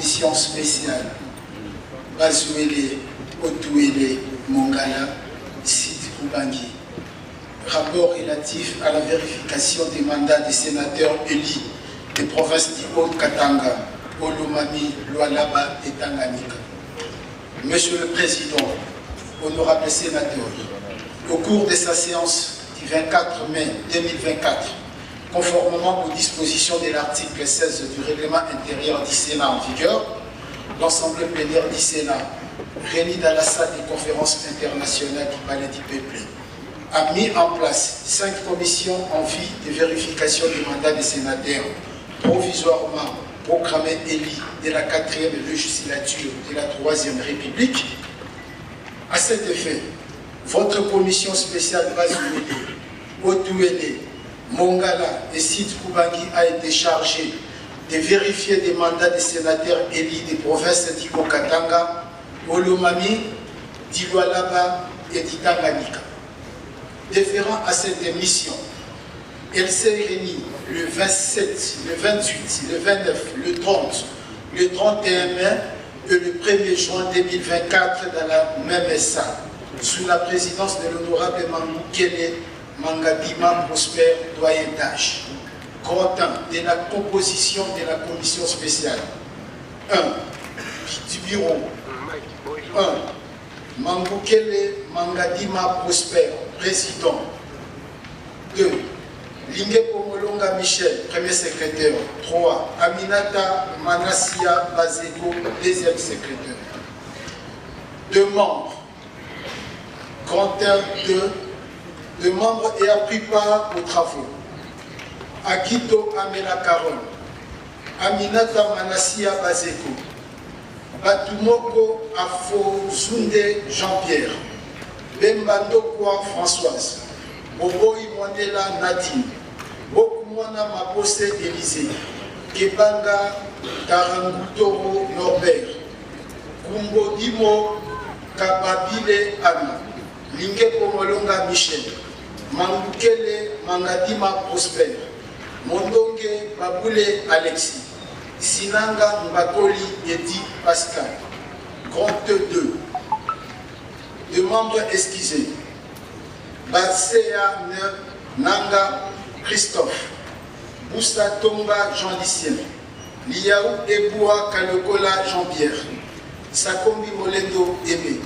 commission spéciale, Bazouele, Otouele, Mongala, Sidi Koubangi. Rapport relatif à la vérification des mandats des sénateurs élus des provinces du Haut-Katanga, Olomami, Lualaba et Tanganyika. Monsieur le Président, honorables sénateurs, au cours de sa séance du 24 mai 2024, conformément aux dispositions de l'article 16 du règlement intérieur du Sénat en vigueur, l'Assemblée plénière du Sénat, réunie dans la salle des conférences internationales du Palais du Peuple, a mis en place 5 commissions en vue de vérification du mandat des sénateurs provisoirement proclamés élus de la 4e législature de la 3e République. À cet effet, votre commission spéciale Bazouele, Otouele, Mongala et Sidi Koubangi a été chargée de vérifier des mandats des sénateurs élus des provinces d'Iko-Katanga, Olomami, d'Ilualaba et d'Itanganyika. Déférant à cette mission, elle s'est réunie le 27, le 28, le 29, le 30, le 31 mai et le 1er juin 2024 dans la même salle, sous la présidence de l'honorable Mangukele Mangadima Prosper, doyen d'âge. Comptant de la composition de la commission spéciale. 1. Du bureau. 1. Mangukele Mangadima Prosper, président. 2. Lingue Pomolonga Michel, premier secrétaire. 3. Aminata Manassia Bazego, deuxième secrétaire. 2 membres. Quentin 2 membres et a pris part aux travaux. Akito Amela Carole, Aminata Manassia Bazeko, Batumoko Afozunde Jean-Pierre, Bembandokwa Françoise, Boboy Mwandela Nadine, Bokumwana Mapose Élysée, Kebanga Tarangutoro Norbert, Kumbo Dimo Kababile Anna, Lingue Pomolonga Michel, Mangukele Mangadima Prosper, Mondonge Baboule Alexis, Sinanga Mbakoli Yedi Pascal. Compte 2. 2 membres esquissés. Batsea Nanga Christophe, Boussa Tomba Jean-Lucien, Liaou Eboua Kalokola Jean-Pierre, Sakombi Molendo Aimé.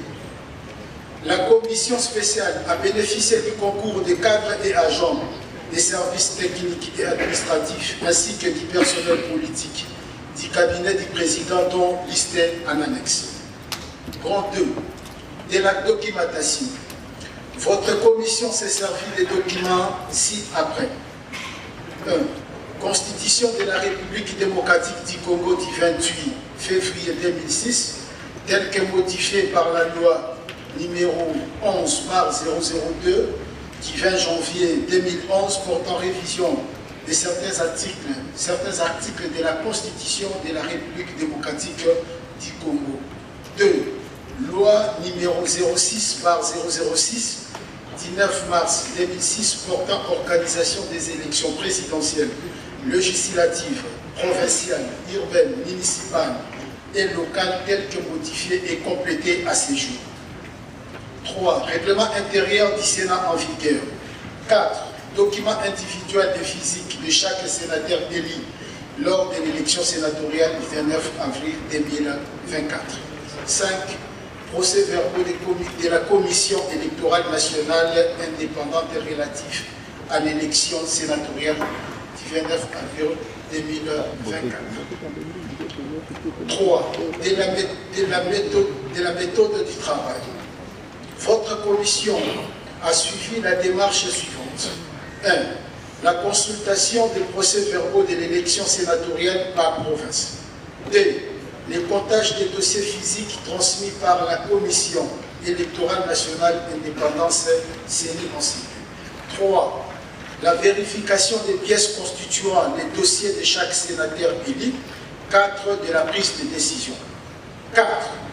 La commission spéciale a bénéficié du concours des cadres et agents des services techniques et administratifs ainsi que du personnel politique du cabinet du président dont listé en annexe. Grand 2. De la documentation. Votre commission s'est servi des documents ci-après. 1. Constitution de la République démocratique du Congo du 28 février 2006, telle que modifiée par la loi numéro 11/002 du 20 janvier 2011 portant révision de certains articles de la Constitution de la République démocratique du Congo. 2. Loi numéro 06/006 du 9 mars 2006 portant organisation des élections présidentielles, législatives, provinciales, urbaines, municipales et locales telles que modifiées et complétées à ces jours. 3. Règlement intérieur du Sénat en vigueur. 4. Document individuel et physique de chaque sénateur élu lors de l'élection sénatoriale du 29 avril 2024. 5. Procès-verbaux de la Commission électorale nationale indépendante relative à l'élection sénatoriale du 29 avril 2024. 3. De la méthode du travail. Votre commission a suivi la démarche suivante. 1. La consultation des procès-verbaux de l'élection sénatoriale par province. 2. Le comptage des dossiers physiques transmis par la Commission électorale nationale indépendante CENI en cycle. 3. La vérification des pièces constituant les dossiers de chaque sénateur élu. 4. De la prise de décision. 4.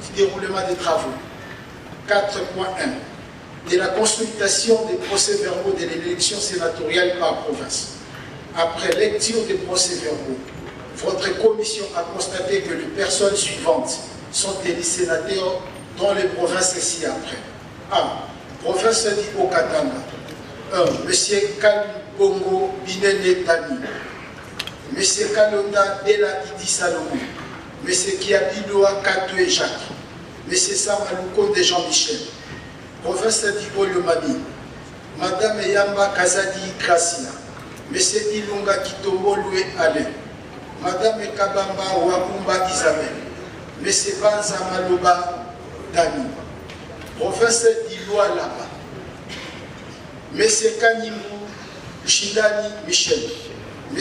Du déroulement des travaux. 4.1. De la consultation des procès-verbaux de l'élection sénatoriale par province. Après lecture des procès-verbaux, votre commission a constaté que les personnes suivantes sont élus sénateurs dans les provinces ci-après. A. Province du Haut-Katanga. 1. M. Kalibongo Binene Dani. M. Kalonda Dela Idi Salomon. M. Kiabidoa Katoué Jacques. M. Samaluko de Jean-Michel. Province du Haut-Lomami. Madame Yamba Kazadi Gracia. M. Ilunga Kitombo Loué Alain. Madame Kabamba Wakumba Isabelle. M. Banza Maloba Dani. Province d'Iloa Lapa. M. Kanimou Chindani Michel. M.